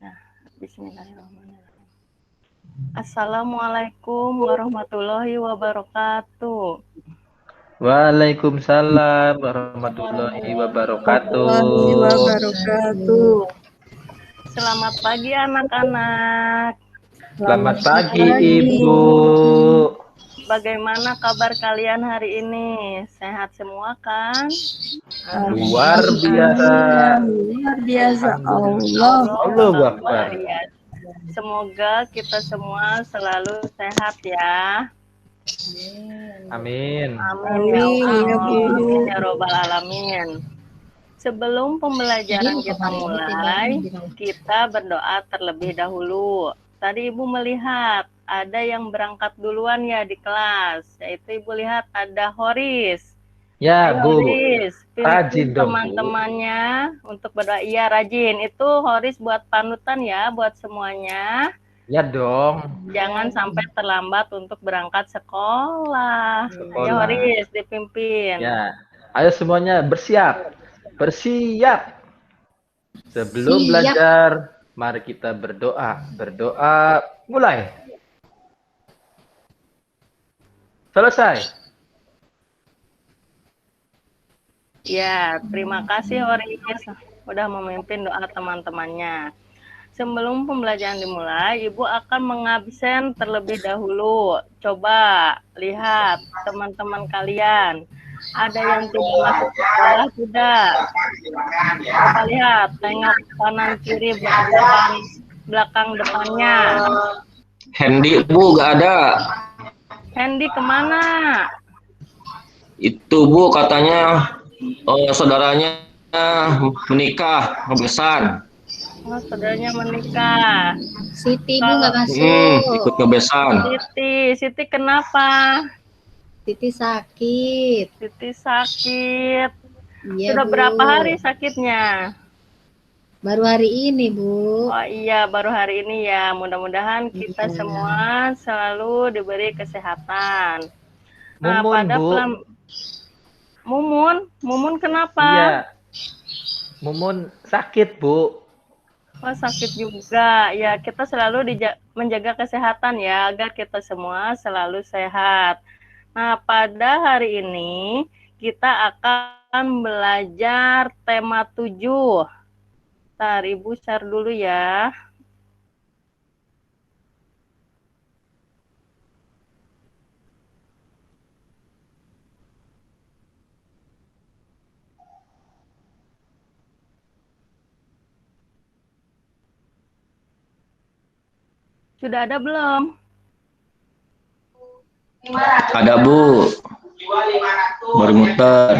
Nah, bismillahirrahmanirrahim. Assalamualaikum warahmatullahi wabarakatuh. Waalaikumsalam warahmatullahi Warahmatullahi wabarakatuh. wabarakatuh. Selamat pagi anak-anak. Selamat Selamat pagi, pagi. Ibu. Bagaimana kabar kalian hari ini? Sehat semua kan? Luar biasa. Alhamdulillah, luar biasa. Alhamdulillah. Allah. Allahu Allah Akbar. luar biasa. Semoga kita semua selalu sehat ya. Amin. Amin ya Amin ya Allah. Bu. Amin ya robbal alamin. Sebelum pembelajaran kita mulai, kita berdoa terlebih dahulu. Tadi Ibu melihat ada yang berangkat duluan ya di kelas, yaitu Ibu lihat ada Horis. Ya, Ayo Bu. Horis, Rajin pimpin dong, Bu. teman-temannya untuk berdoa. Iya rajin, itu Horis buat panutan ya buat semuanya. Ya dong. Jangan sampai terlambat untuk berangkat sekolah. Ayo Sekolah. Horis dipimpin. Ya. Ayo semuanya bersiap. Bersiap. Sebelum belajar, mari kita berdoa. Berdoa mulai. Selesai. Ya, terima kasih Horis udah memimpin doa teman-temannya. Sebelum pembelajaran dimulai, Ibu akan mengabsen terlebih dahulu. Coba lihat teman-teman kalian. Ada yang tidak masuk sekolah tidak? Coba lihat, tengok kanan kiri belakang depannya. Hendy Bu gak ada. Hendy kemana? Itu Bu katanya saudaranya menikah, ngebesan. Oh, saudaranya menikah. Siti Bu nggak masuk. Ikut ngebesan. Siti kenapa? Siti sakit. Siti sakit. Iya, Sudah Bu. berapa hari sakitnya? Baru hari ini, Bu. Oh iya, baru hari ini ya. Mudah-mudahan kita semua selalu diberi kesehatan. Nah, Mumun, pada Bu. Mumun kenapa? Iya. Mumun sakit, Bu. Oh, sakit juga. Ya, kita selalu menjaga kesehatan ya, agar kita semua selalu sehat. Nah, pada hari ini kita akan belajar tema 7. Ntar Ibu share dulu ya. Sudah ada belum? Ada Bu. Baru muter.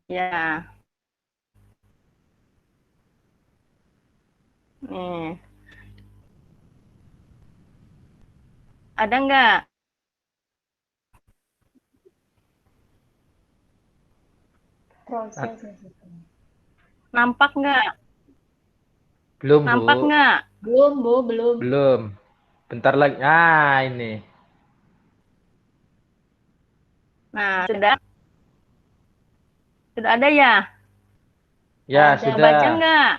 Ya. Nih. Ada nggak? Nampak nggak? Belum, Nampak Bu. nggak? Belum, Bu, belum. Belum. Bentar lagi. Ah, ini. Nah, sudah ada ya? Ya, Ada. sudah. Baca nggak?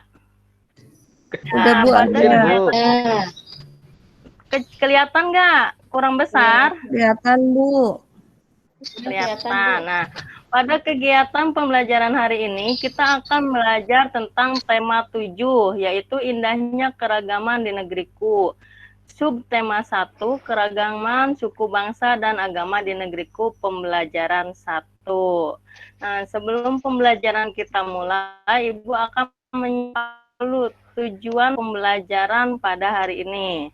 Udah, Bu, pada Kecil, Bu. kelihatan nggak? Kurang besar? Kelihatan, Bu. Kelihatan. Nah, pada kegiatan pembelajaran hari ini kita akan belajar tentang tema 7, yaitu indahnya keragaman di negeriku. Subtema 1, keragaman suku bangsa dan agama di negeriku, pembelajaran 1. Nah, sebelum pembelajaran kita mulai, Ibu akan menyimak tujuan pembelajaran pada hari ini.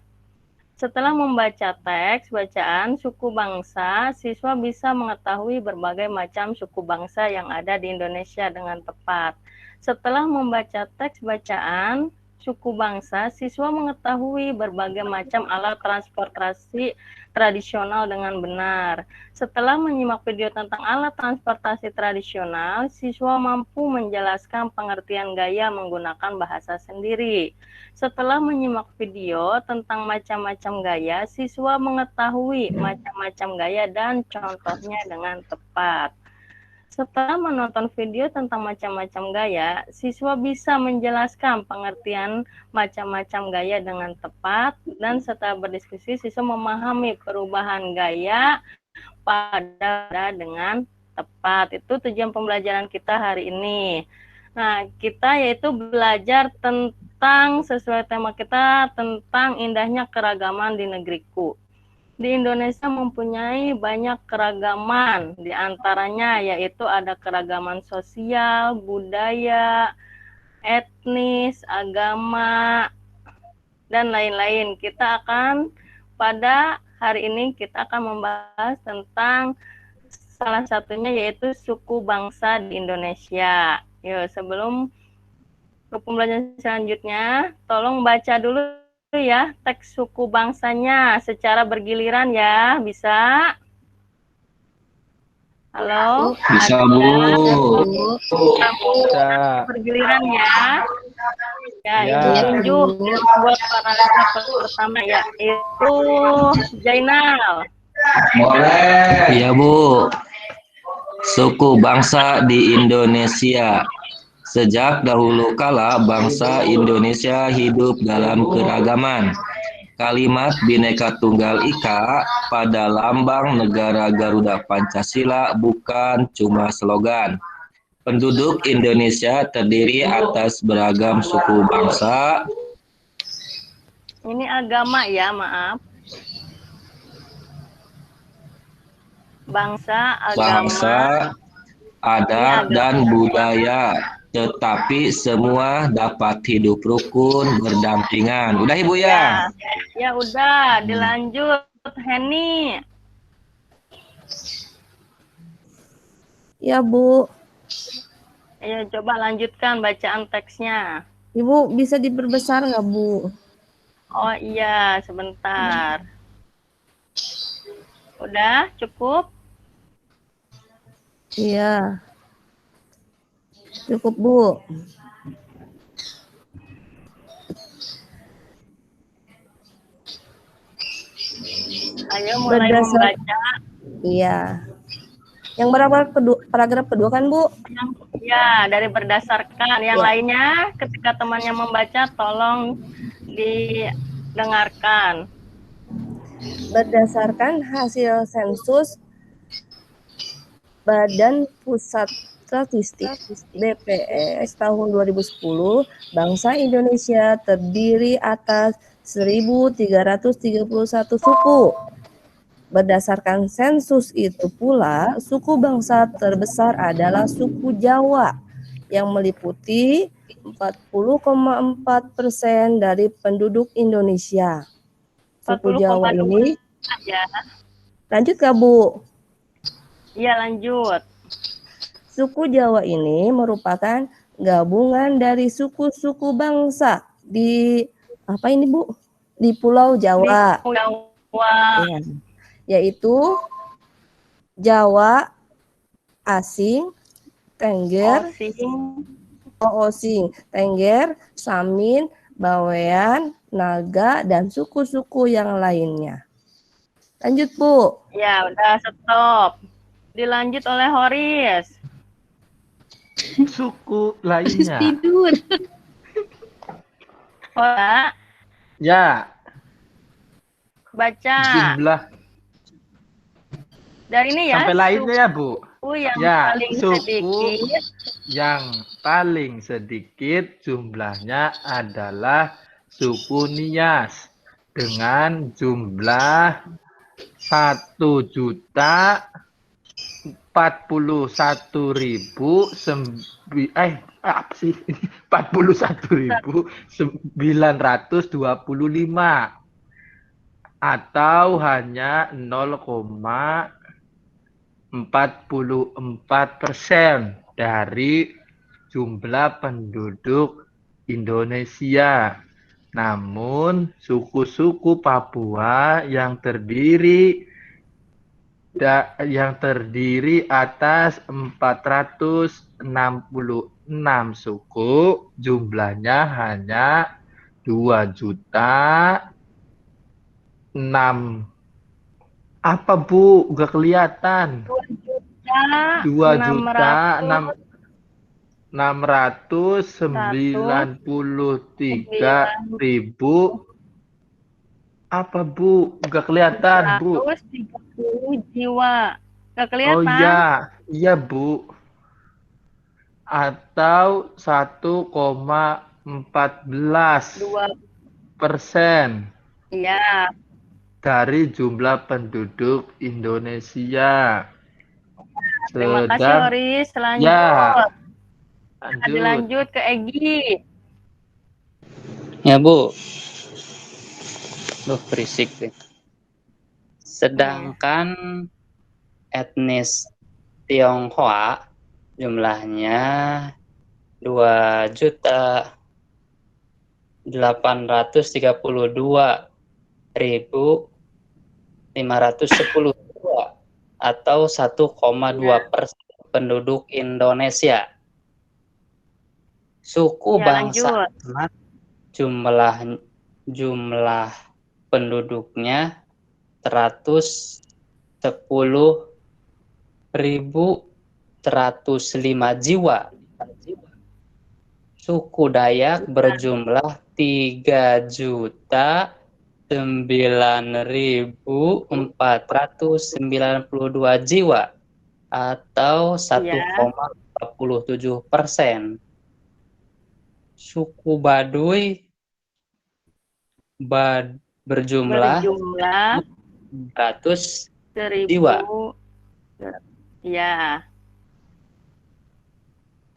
Setelah membaca teks bacaan suku bangsa, siswa bisa mengetahui berbagai macam suku bangsa yang ada di Indonesia dengan tepat. Setelah membaca teks bacaan suku bangsa, siswa mengetahui berbagai macam alat transportasi tradisional dengan benar. Setelah menyimak video tentang alat transportasi tradisional, siswa mampu menjelaskan pengertian gaya menggunakan bahasa sendiri. Setelah menyimak video tentang macam-macam gaya, siswa mengetahui macam-macam gaya dan contohnya dengan tepat. Setelah menonton video tentang macam-macam gaya, siswa bisa menjelaskan pengertian macam-macam gaya dengan tepat, dan setelah berdiskusi, siswa memahami perubahan gaya pada dengan tepat. Itu tujuan pembelajaran kita hari ini. Nah, kita yaitu belajar tentang, sesuai tema kita, tentang indahnya keragaman di negeriku. Di Indonesia mempunyai banyak keragaman, di antaranya yaitu ada keragaman sosial, budaya, etnis, agama, dan lain-lain. Pada hari ini kita akan membahas tentang salah satunya yaitu suku bangsa di Indonesia. Yuk, sebelum ke pembelajaran selanjutnya, tolong baca dulu ya teks suku bangsanya secara bergiliran ya, bisa? Halo? Bisa, Ada? Bu. Bisa. Bergiliran ya. Ya, Ya. ini tunjuk buat paragraf pertama ya, itu Jainal. Iya, Bu. Suku bangsa di Indonesia. Sejak dahulu kala, bangsa Indonesia hidup dalam keragaman. Kalimat Bhinneka Tunggal Ika pada lambang negara Garuda Pancasila bukan cuma slogan. Penduduk Indonesia terdiri atas beragam suku bangsa. Ini agama ya, maaf. Bangsa, agama. Bangsa, adat, dan budaya. Tetapi semua dapat hidup rukun berdampingan. Udah Ibu ya? Ya udah, dilanjut Henny. Ya, Bu. Ayo coba lanjutkan bacaan teksnya. Ibu bisa diperbesar nggak, Bu? Oh iya, sebentar. Udah, cukup? Iya. Cukup, Bu. Ayo mulai Berdasar- membaca. Iya. Yang paragraf kedua kan, Bu? Ya, dari berdasarkan. Yang Ya. lainnya, ketika temannya membaca, tolong didengarkan. Berdasarkan hasil sensus Badan Pusat Statistik BPS tahun 2010, bangsa Indonesia terdiri atas 1.331 suku. Berdasarkan sensus itu pula, suku bangsa terbesar adalah suku Jawa yang meliputi 40,4% dari penduduk Indonesia. Suku Jawa ini, Ya, lanjut Kak Bu. iya lanjut. Suku Jawa ini merupakan gabungan dari suku-suku bangsa di apa ini Bu? Di Pulau Jawa. Di Jawa. Ya. Yaitu Jawa, Asing, Tengger, Osing, Tengger, Samin, Bawean, Naga, dan suku-suku yang lainnya. Lanjut Bu. Ya, udah stop. Dilanjut oleh Horis. Suku lainnya. Tidur. Hola, Ya, baca. jumlah Dari ini ya. sampai lainnya ya, Bu. Suku yang Ya, paling suku sedikit. yang paling sedikit jumlahnya adalah suku Nias dengan jumlah 41.925 atau hanya 0,44% dari jumlah penduduk Indonesia. Namun, suku-suku Papua yang terdiri atas 466 suku, jumlahnya hanya 2.006. Apa Bu? Gak kelihatan. 2.693.000 apa Bu? Nggak kelihatan Bu. 130 jiwa. Nggak Oh kelihatan? iya Bu. Atau 1,14% Iya. dari jumlah penduduk Indonesia. Terima kasih Oris. Lanjut. Ya, Dilanjut ke Egi. Ya Bu. Duh, berisik deh. Sedangkan etnis Tionghoa jumlahnya 2.832.510 jiwa atau 1,2% penduduk Indonesia. Suku bangsa jumlah penduduknya 110.105 jiwa. Suku Dayak berjumlah 3.009.492 jiwa atau 1,47%. Suku Baduy berjumlah 100 jiwa. Ya.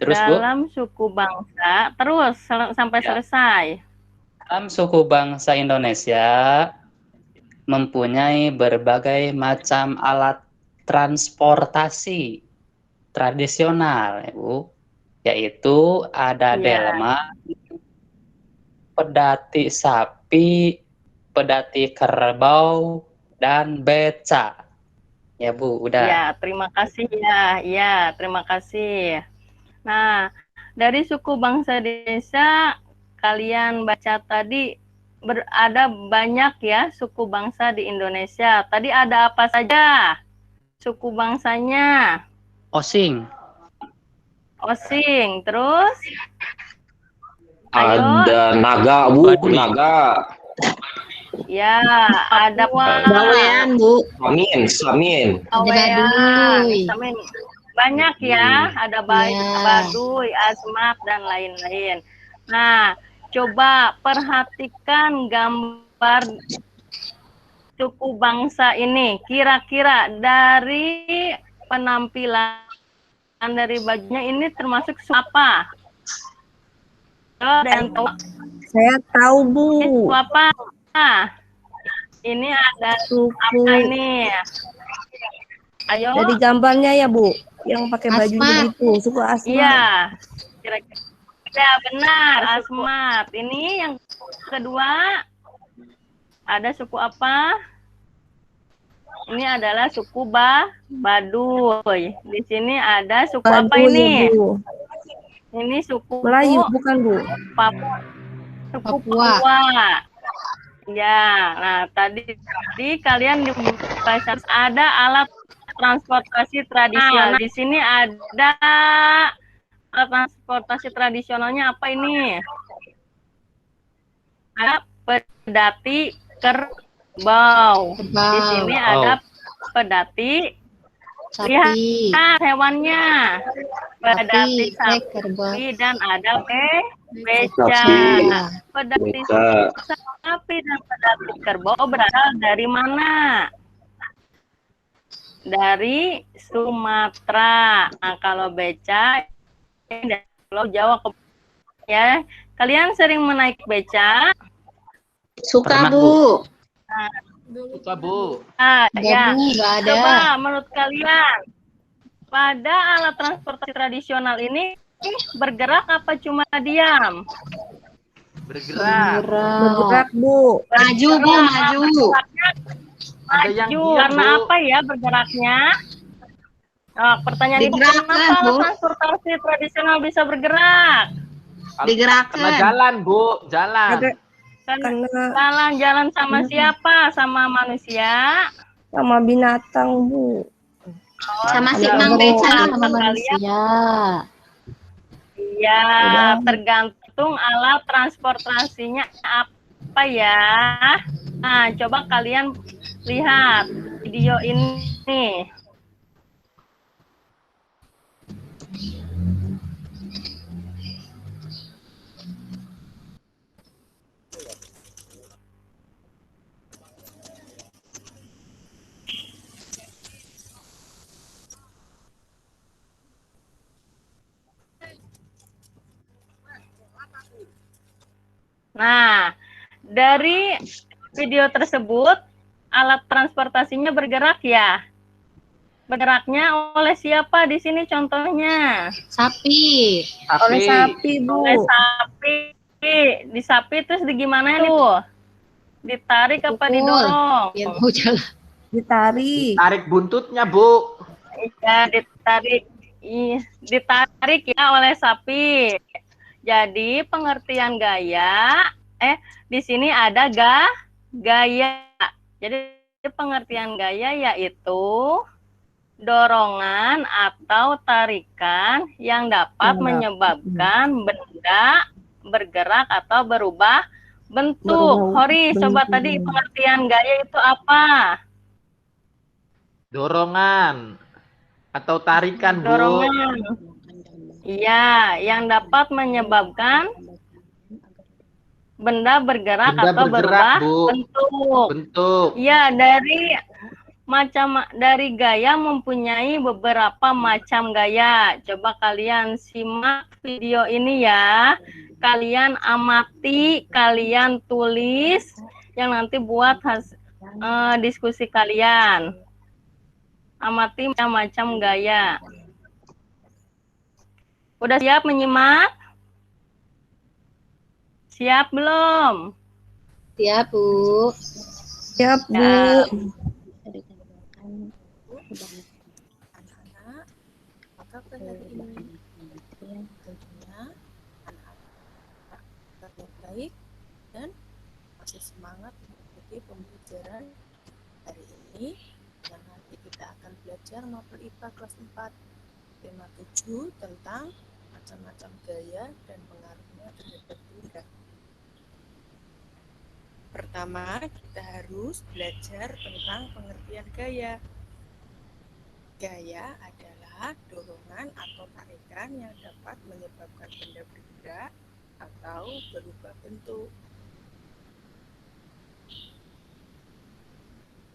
Terus dalam suku bangsa, terus sampai selesai. Dalam suku bangsa Indonesia mempunyai berbagai macam alat transportasi tradisional, Bu. Yaitu ada delman, pedati sapi, pedati kerbau, dan beca. Ya Bu, udah. Ya, terima kasih ya. Ya, terima kasih. Nah, dari suku bangsa Indonesia, kalian baca tadi ada banyak ya suku bangsa di Indonesia. Tadi ada apa saja suku bangsanya? Osing. Osing, terus? Ada Naga, Bu. Naga. Ya, ada Bawean, Bu. Samin. Samin. Banyak ya, ada Baduy, Asmat, dan lain-lain. Nah, coba perhatikan gambar suku bangsa ini. Kira-kira dari penampilan dari bajunya ini termasuk suku apa? Saya tahu, Bu. Suku apa? Ini ada suku apa ini? Ayo. Dari gambarnya ya, Bu. Yang pakai baju begitu, suku Asmat. Iya. Kira-kira. Ya, benar, Asmat. Ini yang kedua. Ada suku apa? Ini adalah suku Baduy. Di sini ada suku Baduy, apa ini? Ya, Bu. Ini suku Melayu, bukan, Bu? Suku Papua. Ya, nah tadi kalian di bahasa ada alat transportasi tradisional. Di sini ada alat transportasi tradisionalnya apa ini? Ada pedati kerbau. Di sini ada pedati. Lihat hewannya. Pedati sapi dan ada beca. Pedati sapi dan pedati kerbau berasal dari mana? Dari Sumatera. Nah, kalau beca dari Pulau Jawa ya. Kalian sering menaik beca? Suka, Bu. Nah, suka, Bu. Ya. Coba menurut kalian pada alat transportasi tradisional ini bergerak apa cuma diam? Bergerak, Bu. Maju, Bu, maju. Maju karena apa ya bergeraknya? Nah, pertanyaan ibu, kenapa alat transportasi tradisional bisa bergerak? Digerakkan. Karena jalan, Bu, jalan. Jalan sama siapa? Sama manusia? Sama binatang, Bu. Sama si Ya, Mang Beca. Sama manusia. Iya, tergantung alat transportasinya apa ya. Nah, coba kalian lihat video ini. Nah, dari video tersebut, alat transportasinya bergerak ya. Bergeraknya oleh siapa di sini contohnya? Sapi. Oleh sapi, Bu. Oleh sapi. Di sapi terus gimana tuh? Ditarik apa Dipukul. didorong? Biar mau jalan. Ditarik. Tarik buntutnya, Bu. Iya, ditarik. Ditarik ya oleh sapi. Jadi pengertian gaya, di sini ada gaya. Jadi pengertian gaya yaitu dorongan atau tarikan yang dapat menyebabkan benda bergerak atau berubah bentuk. Hori, coba tadi pengertian gaya itu apa? Dorongan atau tarikan, Bu. Dorongan. Iya, yang dapat menyebabkan benda bergerak atau berubah Bu. bentuk. Ya, dari gaya mempunyai beberapa macam gaya. Coba kalian simak video ini ya. Kalian amati, kalian tulis yang nanti buat diskusi kalian. Amati macam-macam gaya. Udah siap menyimak? Siap belum? Siap, Bu. Siap, Bu. Ya. Anak-anak, maka pada ini tentunya anak-anak yang baik dan masih semangat mengikuti pembelajaran hari ini yang nanti kita akan belajar mapel IPA kelas 4 tema 7 tentang macam-macam gaya dan pengaruhnya terhadap benda. Pertama, kita harus belajar tentang pengertian gaya. Gaya adalah dorongan atau tarikan yang dapat menyebabkan benda bergerak atau berubah bentuk.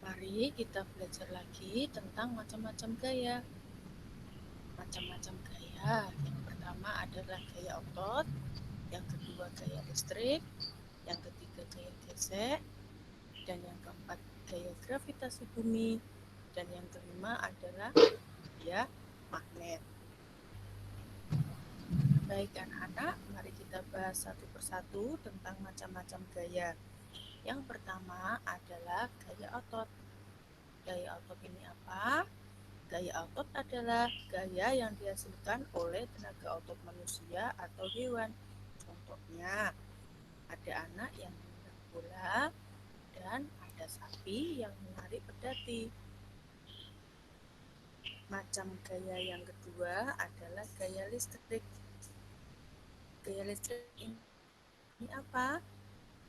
Mari kita belajar lagi tentang macam-macam gaya. Macam-macam gaya. Yang pertama adalah gaya otot, yang kedua gaya listrik, yang ketiga gaya gesek, dan yang keempat gaya gravitasi bumi, dan yang kelima adalah gaya magnet. Baik anak-anak, mari kita bahas satu persatu tentang macam-macam gaya. Yang pertama adalah gaya otot. Gaya otot ini apa? Gaya otot adalah gaya yang dihasilkan oleh tenaga otot manusia atau hewan. Contohnya, ada anak yang menarik bola dan ada sapi yang menarik pedati. Macam gaya yang kedua adalah gaya listrik. Gaya listrik ini apa?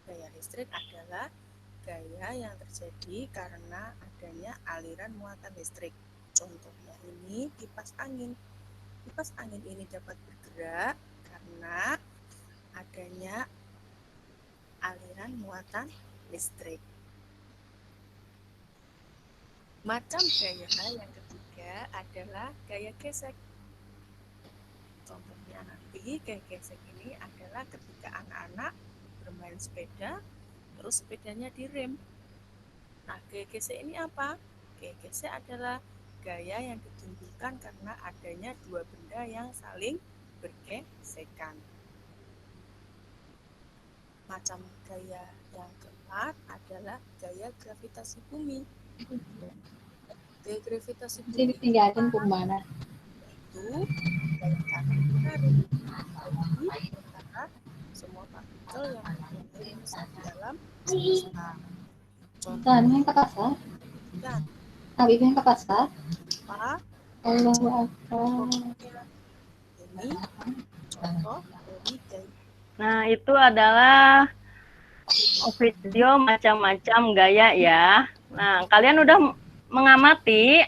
Gaya listrik adalah gaya yang terjadi karena adanya aliran muatan listrik. Contohnya ini kipas angin. Kipas angin ini dapat bergerak karena adanya aliran muatan listrik. Macam gaya yang ketiga adalah gaya gesek. Contohnya nanti gaya gesek ini adalah ketika anak-anak bermain sepeda, terus sepedanya direm. Nah, gaya gesek ini apa? Gaya gesek adalah gaya yang ditimbulkan karena adanya dua benda yang saling bergesekan. Macam gaya yang keempat adalah gaya gravitasi bumi. Gaya gravitasi bumi ditinggalin kemana? itu gaya tarik menarik. Jadi antara semua partikel yang berada di dalam semesta. Dan yang ke pasar? Dan Nabi yang ke pasar? apa? Allahu Akbar. Ini contoh dari gaya. Nah, itu adalah video macam-macam gaya ya. Nah, kalian udah mengamati?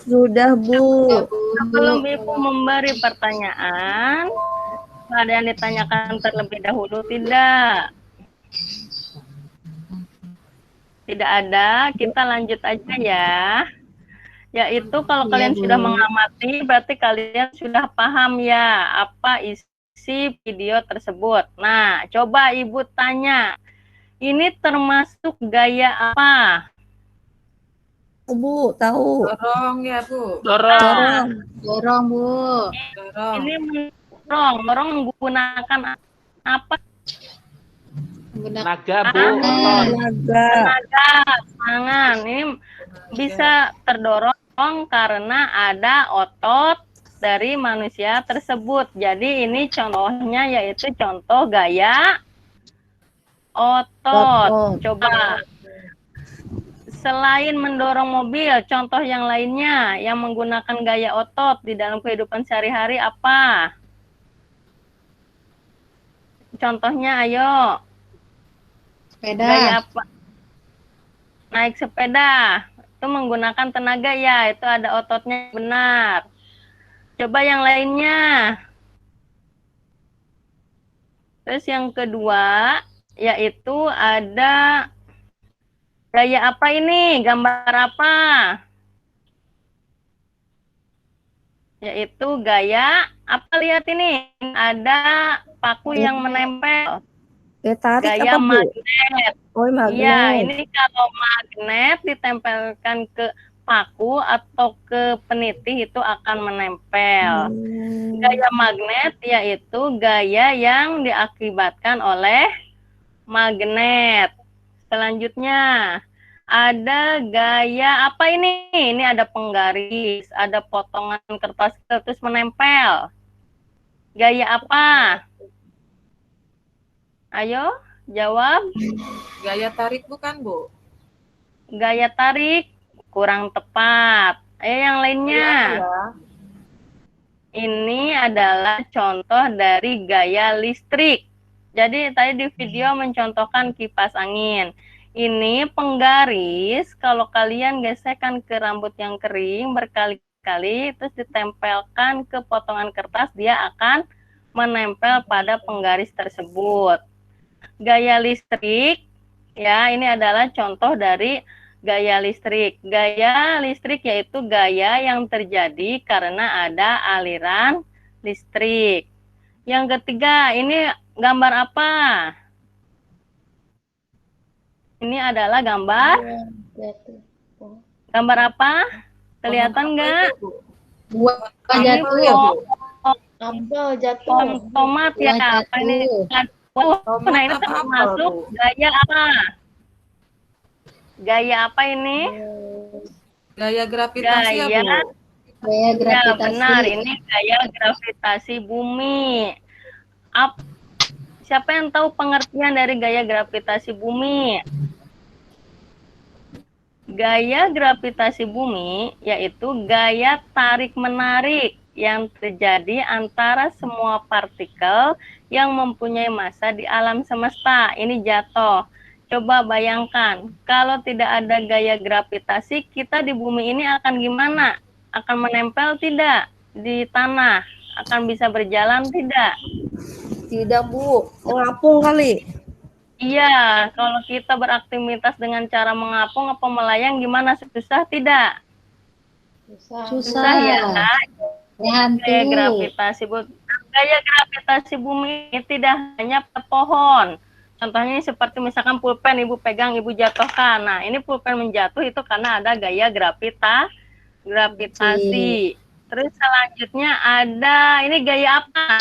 Sudah, Bu. Ya, Bu. Sebelum Ibu memberi pertanyaan, ada yang ditanyakan terlebih dahulu tidak? Tidak ada, kita lanjut aja ya. Yaitu kalau Iya, kalian Bu. sudah mengamati, berarti kalian sudah paham ya apa isi video tersebut. Nah, coba Ibu tanya, ini termasuk gaya apa? Bu, tahu. Dorong ya, Bu. Dorong. Dorong, Bu. Dorong. Ini mendorong menggunakan apa? Menggunakan Naga, Bu. Ah. Otot. Naga. Tenaga tangan. Ini bisa terdorong karena ada otot dari manusia tersebut. Jadi ini contohnya yaitu contoh gaya otot. Otot. Coba. Selain mendorong mobil, contoh yang lainnya yang menggunakan gaya otot di dalam kehidupan sehari-hari apa? Contohnya, ayo. sepeda. Gaya apa? Naik sepeda. Itu menggunakan tenaga ya, itu ada ototnya benar. Coba yang lainnya. Terus yang kedua, yaitu ada gaya apa ini? Gambar apa? Yaitu gaya apa, lihat ini. Ada paku yang menempel. Tarik Gaya apa, Bu? magnet. Oh, magnet. Iya, ini kalau magnet ditempelkan ke paku atau ke peniti itu akan menempel. Gaya magnet yaitu gaya yang diakibatkan oleh magnet. Selanjutnya, ada gaya apa ini? Ini ada penggaris, ada potongan kertas terus menempel. Gaya apa? Ayo, jawab. Gaya tarik bukan, Bu? Gaya tarik kurang tepat. Ayo yang lainnya. Ya. Ini adalah contoh dari gaya listrik. Jadi tadi di video mencontohkan kipas angin. Ini penggaris, kalau kalian gesekkan ke rambut yang kering berkali-kali, terus ditempelkan ke potongan kertas, dia akan menempel pada penggaris tersebut. Gaya listrik, ya ini adalah contoh dari gaya listrik. Gaya listrik yaitu gaya yang terjadi karena ada aliran listrik. Yang ketiga, ini gambar apa? Ini adalah gambar. Gambar apa? Kelihatan nggak? Buah Ini jatuh. Apel jatuh. pohon tomat ya. Buah Apa ini? Tomat Nah, ini apa termasuk apel, Bu? gaya apa? Gaya apa ini? Gaya gravitasi ya, Gaya. Bu? Gaya Ya, gravitasi. benar. Ini gaya gravitasi bumi. Siapa yang tahu pengertian dari gaya gravitasi bumi? Gaya gravitasi bumi yaitu gaya tarik-menarik yang terjadi antara semua partikel yang mempunyai massa di alam semesta. Ini jatuh. Coba bayangkan, kalau tidak ada gaya gravitasi, kita di bumi ini akan gimana? Akan menempel tidak di tanah? Akan bisa berjalan tidak? Tidak, Bu. Mengapung kali. Iya, kalau kita beraktivitas dengan cara mengapung atau melayang gimana? Susah tidak? Susah ya. Ya, Gaya gravitasi bumi tidak hanya pada pohon. Contohnya seperti misalkan pulpen Ibu pegang, Ibu jatuhkan. Nah, ini pulpen menjatuh itu karena ada gaya gravitasi. Terus selanjutnya ada, ini gaya apa?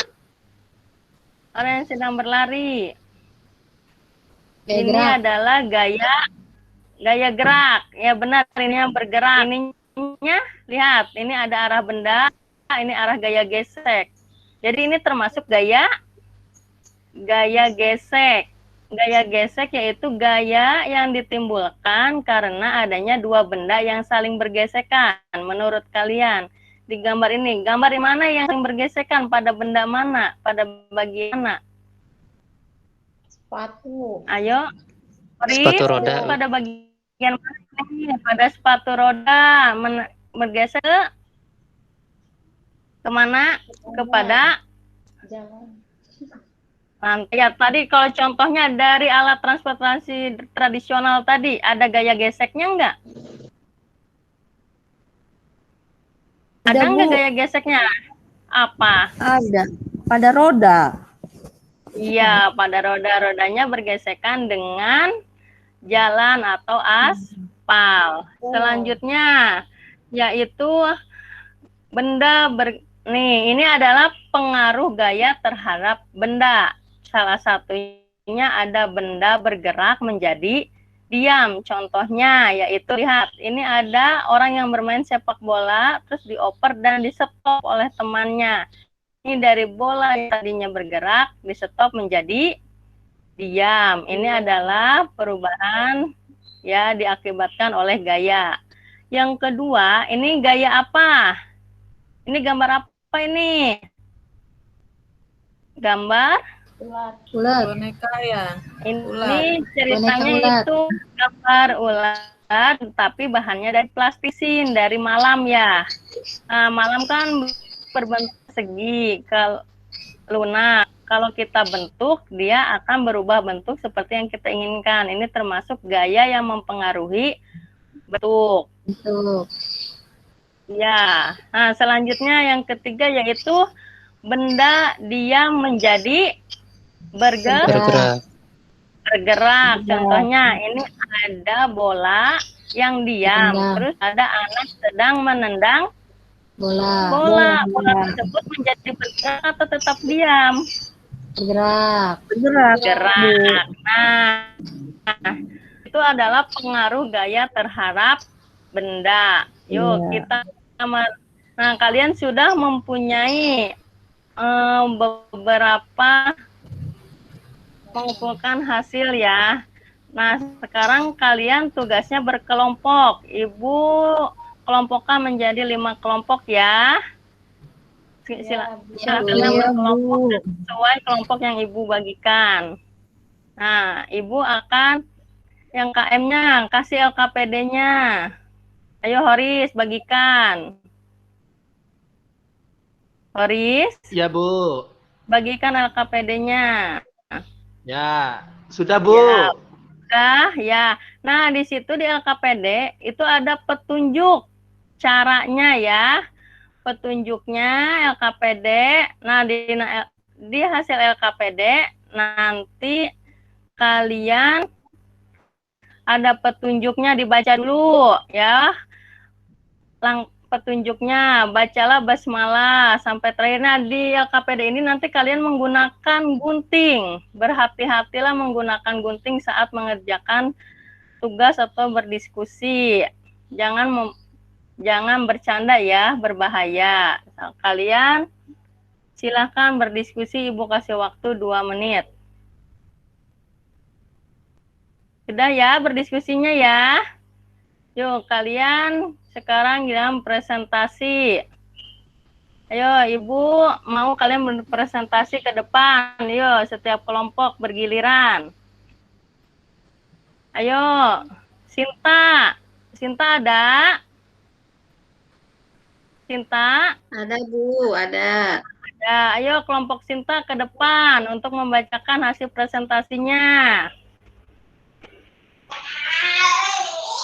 Orang yang sedang berlari. Ini adalah gaya gerak. Ya benar, ini yang bergerak. Ininya lihat, ini ada arah benda, ini arah gaya gesek. Jadi ini termasuk gaya gesek. Gaya gesek yaitu gaya yang ditimbulkan karena adanya dua benda yang saling bergesekan. Menurut kalian, di gambar ini, gambar di mana yang saling bergesekan? Pada benda mana? Pada bagian mana? Sepatu. Ayo, Sepatu roda. pada bagian mana nih? Pada sepatu roda. Bergeser kemana? Kepada Jangan. nanti ya tadi kalau contohnya dari alat transportasi tradisional tadi ada gaya geseknya enggak? Ada Ada, enggak Bu. gaya geseknya? Apa? Ada. Pada roda. Iya, pada roda-rodanya bergesekan dengan jalan atau aspal. Selanjutnya yaitu nih ini adalah pengaruh gaya terhadap benda. Salah satunya ada benda bergerak menjadi diam. Contohnya yaitu lihat, ini ada orang yang bermain sepak bola terus dioper dan di-stop oleh temannya. Ini dari bola yang tadinya bergerak di-stop menjadi diam. Ini adalah perubahan ya diakibatkan oleh gaya. Yang kedua, ini gaya apa? Ini gambar apa ini? Gambar Ular. Boneka ya. ini Ular. ceritanya Boneka ular. itu gambar ular, tapi bahannya dari plastisin, dari malam ya. Nah, malam kan berbentuk segi, kalau lunak. Kalau kita bentuk, dia akan berubah bentuk seperti yang kita inginkan. Ini termasuk gaya yang mempengaruhi bentuk. Bentuk. Ya, nah selanjutnya yang ketiga yaitu benda diam menjadi Bergerak. bergerak. Contohnya ini ada bola yang diam, Menendang. terus ada anak sedang menendang Bola. bola tersebut menjadi bergerak atau tetap diam? Bergerak. Bergerak. Nah, itu adalah pengaruh gaya terhadap benda. Yuk kita nah kalian sudah mempunyai beberapa mengumpulkan hasil ya. Nah sekarang kalian tugasnya berkelompok. Ibu kelompokkan menjadi 5 kelompok ya. Silakan berkelompok sesuai kelompok yang ibu bagikan. Nah ibu akan yang KM-nya kasih LKPD-nya. Ayo Horis bagikan. Horis? Ya, Bu. Bagikan LKPD-nya. Ya, sudah, Bu. Ya, udah, ya. Nah, di situ di LKPD itu ada petunjuk caranya ya. Petunjuknya LKPD. Nah, di hasil LKPD nanti kalian ada petunjuknya dibaca dulu ya. Petunjuknya bacalah basmalah sampai terakhirnya di LKPD ini nanti kalian menggunakan gunting. Berhati-hatilah menggunakan gunting saat mengerjakan tugas atau berdiskusi. Jangan bercanda ya, berbahaya. Kalian silakan berdiskusi, Ibu kasih waktu 2 menit. Sudah ya berdiskusinya ya. Yuk kalian sekarang dalam presentasi. Ayo Ibu mau kalian berpresentasi ke depan. Yuk setiap kelompok bergiliran. Ayo Sinta. Sinta ada? Sinta? Ada Bu, ada. Ada. Ayo kelompok Sinta ke depan untuk membacakan hasil presentasinya.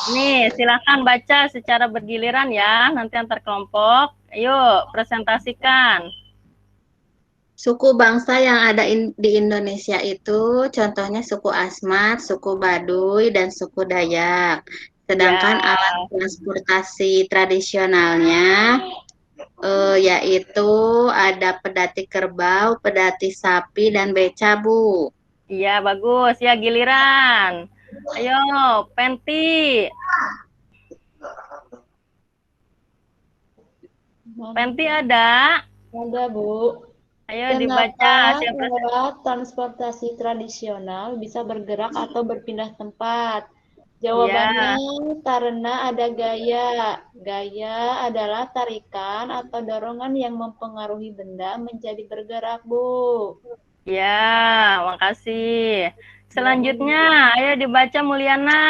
Nih, silakan baca secara bergiliran ya, nanti antar kelompok. Ayo, presentasikan. Suku bangsa yang ada di Indonesia itu contohnya suku Asmat, suku Baduy, dan suku Dayak. Sedangkan alat transportasi tradisionalnya yaitu ada pedati kerbau, pedati sapi, dan beca, Bu. Iya, bagus. Ya, giliran. Ayo, Penti. Penti ada? Ada, Bu. Ayo dibaca hasil lewat transportasi tradisional bisa bergerak atau berpindah tempat? Jawabannya karena ada gaya. Gaya adalah tarikan atau dorongan yang mempengaruhi benda menjadi bergerak, Bu. Ya, makasih. Selanjutnya, ayo dibaca Mulyana.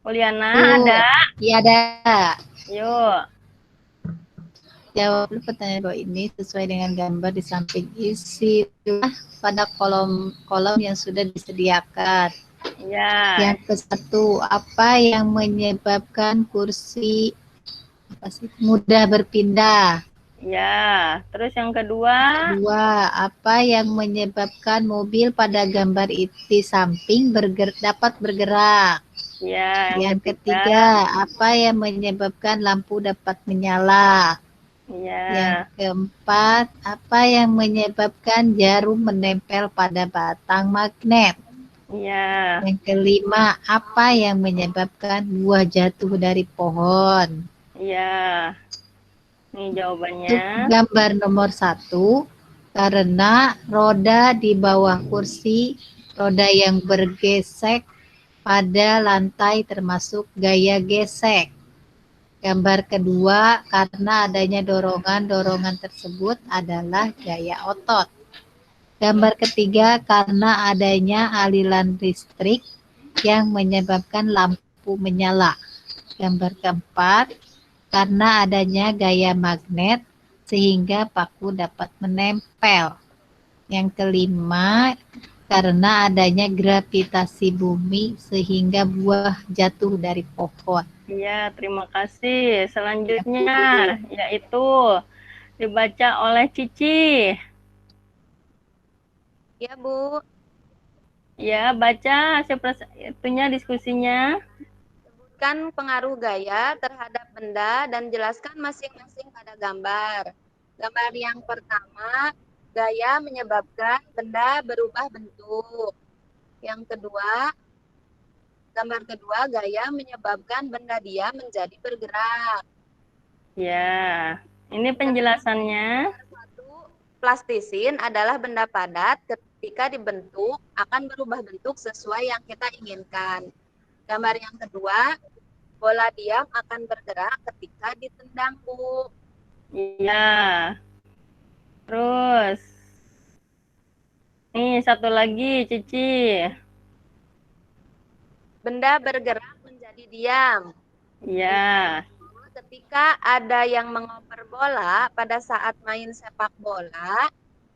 Mulyana ada? Iya ada. Yuk. Jawab pertanyaan bawah ini sesuai dengan gambar di samping isi pada kolom yang sudah disediakan. Ya. Yang ke-1, apa yang menyebabkan kursi mudah berpindah? Ya. Terus yang kedua? Kedua, apa yang menyebabkan mobil pada gambar di samping dapat bergerak? Ya. Yang ketiga, apa yang menyebabkan lampu dapat menyala? Ya. Yang keempat, apa yang menyebabkan jarum menempel pada batang magnet? Ya. Yang kelima, apa yang menyebabkan buah jatuh dari pohon? Ya. Ini jawabannya. Gambar nomor 1, karena roda di bawah kursi, roda yang bergesek pada lantai termasuk gaya gesek. Gambar kedua, karena adanya dorongan tersebut adalah gaya otot. Gambar ketiga, karena adanya aliran listrik yang menyebabkan lampu menyala. Gambar keempat, karena adanya gaya magnet sehingga paku dapat menempel. Yang kelima, karena adanya gravitasi bumi sehingga buah jatuh dari pohon. Iya, terima kasih. Selanjutnya yaitu dibaca oleh Cici. Ya, Bu. Ya, baca hasil itunya diskusinya. Sebutkan pengaruh gaya terhadap benda dan jelaskan masing-masing pada gambar. Gambar yang pertama, gaya menyebabkan benda berubah bentuk. Yang kedua, gambar kedua, gaya menyebabkan benda diam menjadi bergerak. Ya, ini penjelasannya. Plastisin adalah benda padat ketika dibentuk akan berubah bentuk sesuai yang kita inginkan. Gambar yang kedua, bola diam akan bergerak ketika ditendang, Bu. Iya. Terus, nih satu lagi, Cici. Benda bergerak menjadi diam. Iya. Ketika ada yang mengoper bola pada saat main sepak bola,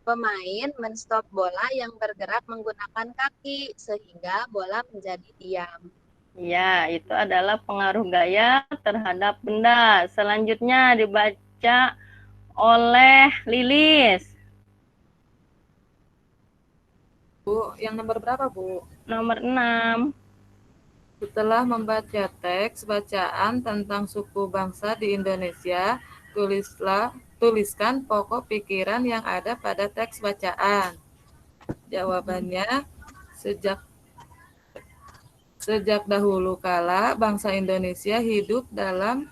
pemain menstop bola yang bergerak menggunakan kaki sehingga bola menjadi diam. Ya, itu adalah pengaruh gaya terhadap benda. Selanjutnya dibaca oleh Lilis. Bu, yang nomor berapa, Bu? Nomor 6. Setelah membaca teks bacaan tentang suku bangsa di Indonesia, tuliskan pokok pikiran yang ada pada teks bacaan. Jawabannya, sejak dahulu kala bangsa Indonesia hidup dalam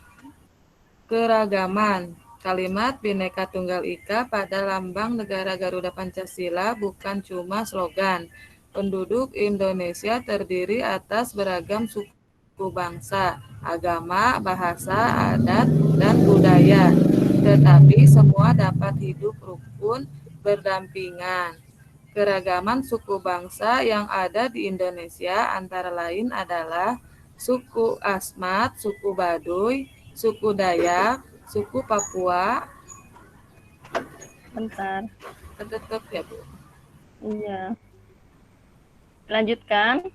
keragaman. Kalimat Bhinneka Tunggal Ika pada lambang negara Garuda Pancasila bukan cuma slogan. Penduduk Indonesia terdiri atas beragam suku bangsa, agama, bahasa, adat, dan budaya. Tetapi semua dapat hidup rukun berdampingan. Keragaman suku bangsa yang ada di Indonesia antara lain adalah suku Asmat, suku Baduy, suku Dayak, suku Papua. Bentar. Tetap ya, Bu. Iya. Lanjutkan.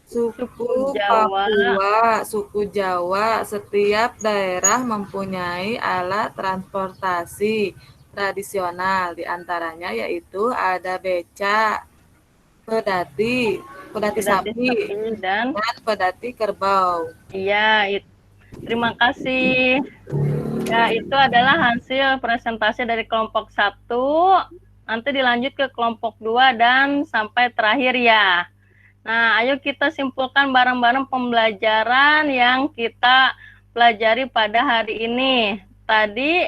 Suku Papua, suku Jawa, setiap daerah mempunyai alat transportasi tradisional, diantaranya yaitu ada beca, pedati sapi, dan pedati kerbau. Iya, terima kasih. Ya, itu adalah hasil presentasi dari kelompok 1. Nanti dilanjut ke kelompok 2 dan sampai terakhir ya. Nah, ayo kita simpulkan bareng-bareng pembelajaran yang kita pelajari pada hari ini. Tadi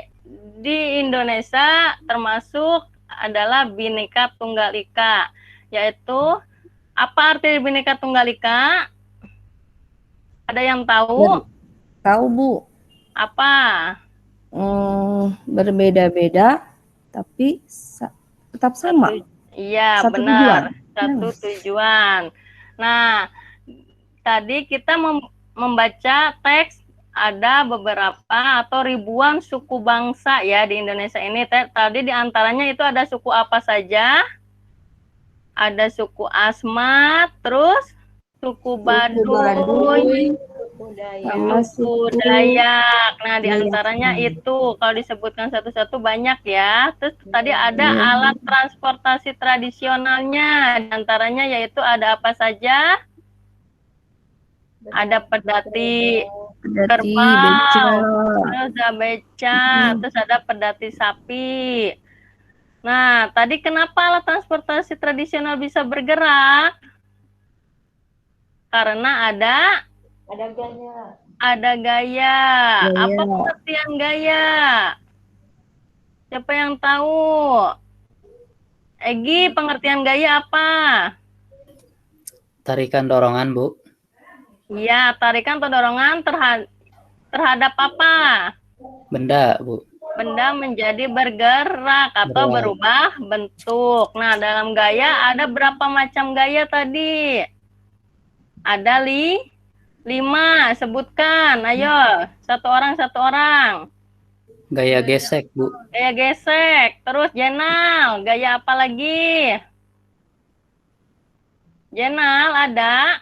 di Indonesia termasuk adalah Bhinneka Tunggal Ika, yaitu apa arti Bhinneka Tunggal Ika? Ada yang tahu? Tahu, Bu. Apa? Berbeda-beda tapi tetap sama. Iya, Satu benar. tujuan. Satu tujuan. Nah, tadi kita membaca teks ada beberapa atau ribuan suku bangsa ya di Indonesia ini. Tadi diantaranya itu ada suku apa saja? Ada suku Asmat, terus suku Baduy, suku Dayak. Nah, diantaranya itu kalau disebutkan satu-satu banyak ya. Terus tadi ada alat transportasi tradisionalnya. Diantaranya yaitu ada apa saja? Ada pedati kerbau, terus ada beca, terus ada pedati sapi. Nah, tadi kenapa alat transportasi tradisional bisa bergerak? Karena ada gaya. Ada gaya. Apa pengertian gaya? Siapa yang tahu? Egi, pengertian gaya apa? Tarikan dorongan, Bu. Iya, tarikan atau dorongan terhadap apa? Benda, Bu. Benda menjadi bergerak atau berubah bentuk. Nah, dalam gaya ada berapa macam gaya tadi? Ada 5, sebutkan. Ayo, satu orang. Gaya gesek, Bu. Gaya gesek. Terus Jenal, gaya apa lagi? Jenal ada?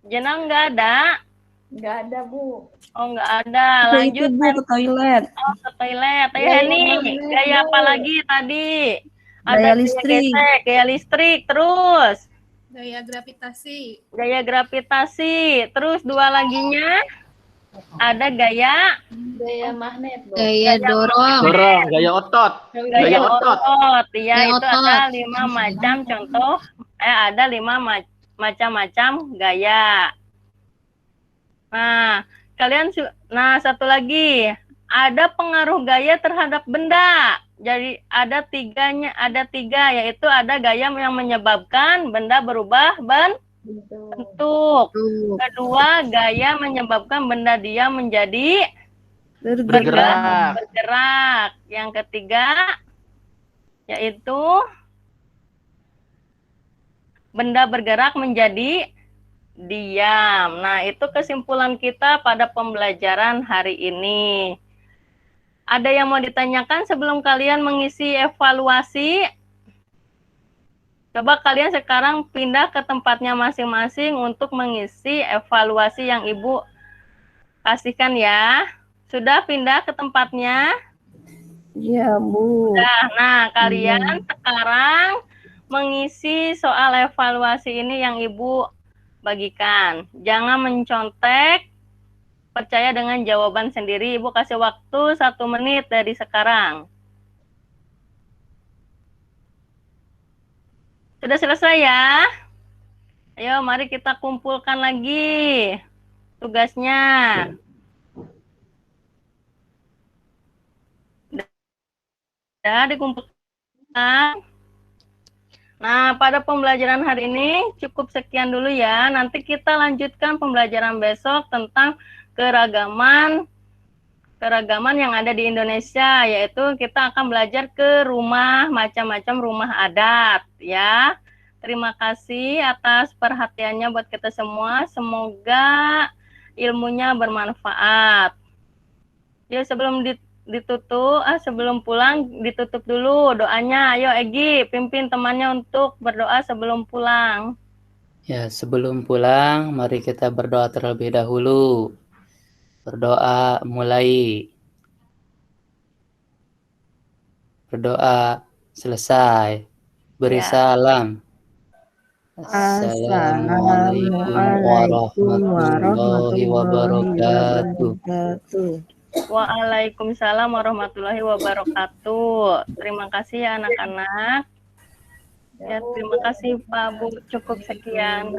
Jenal nggak ada? Nggak ada, Bu. Oh, nggak ada. Lanjut, Bu, ke toilet. Oh, ke toilet. Ayo, Heni, gaya apa lagi tadi? Gaya Ada listrik. gaya listrik. Terus Gaya gravitasi. gaya gravitasi. Terus 2 laginya ada gaya magnet, Bu. Gaya dorong. Gaya otot. Gaya otot. Ya, Gaya itu otot. ada 5 macam contoh. Ada 5 macam-macam gaya. Nah, satu lagi. Ada pengaruh gaya terhadap benda. Jadi ada 3, yaitu ada gaya yang menyebabkan benda berubah bentuk. Kedua, gaya menyebabkan benda diam menjadi bergerak. Yang ketiga, yaitu benda bergerak menjadi diam. Nah, itu kesimpulan kita pada pembelajaran hari ini. Ada yang mau ditanyakan sebelum kalian mengisi evaluasi? Coba kalian sekarang pindah ke tempatnya masing-masing untuk mengisi evaluasi yang Ibu kasihkan ya. Sudah pindah ke tempatnya? Iya, Bu. Nah, kalian sekarang mengisi soal evaluasi ini yang Ibu bagikan. Jangan mencontek, percaya dengan jawaban sendiri. Ibu kasih waktu 1 menit dari sekarang. Sudah selesai ya? Ayo, mari kita kumpulkan lagi tugasnya. Sudah dikumpulkan. Nah, pada pembelajaran hari ini cukup sekian dulu ya. Nanti kita lanjutkan pembelajaran besok tentang keragaman yang ada di Indonesia, yaitu kita akan belajar ke macam-macam rumah adat ya. Terima kasih atas perhatiannya buat kita semua. Semoga ilmunya bermanfaat. Yuk, sebelum pulang ditutup dulu doanya. Ayo Egi, pimpin temannya untuk berdoa sebelum pulang. Ya, sebelum pulang mari kita berdoa terlebih dahulu. Berdoa mulai. Berdoa selesai. Beri salam. Assalamualaikum warahmatullahi wabarakatuh. Waalaikumsalam warahmatullahi wabarakatuh. Terima kasih ya anak-anak. Ya, terima kasih Pak Bu. Cukup sekian.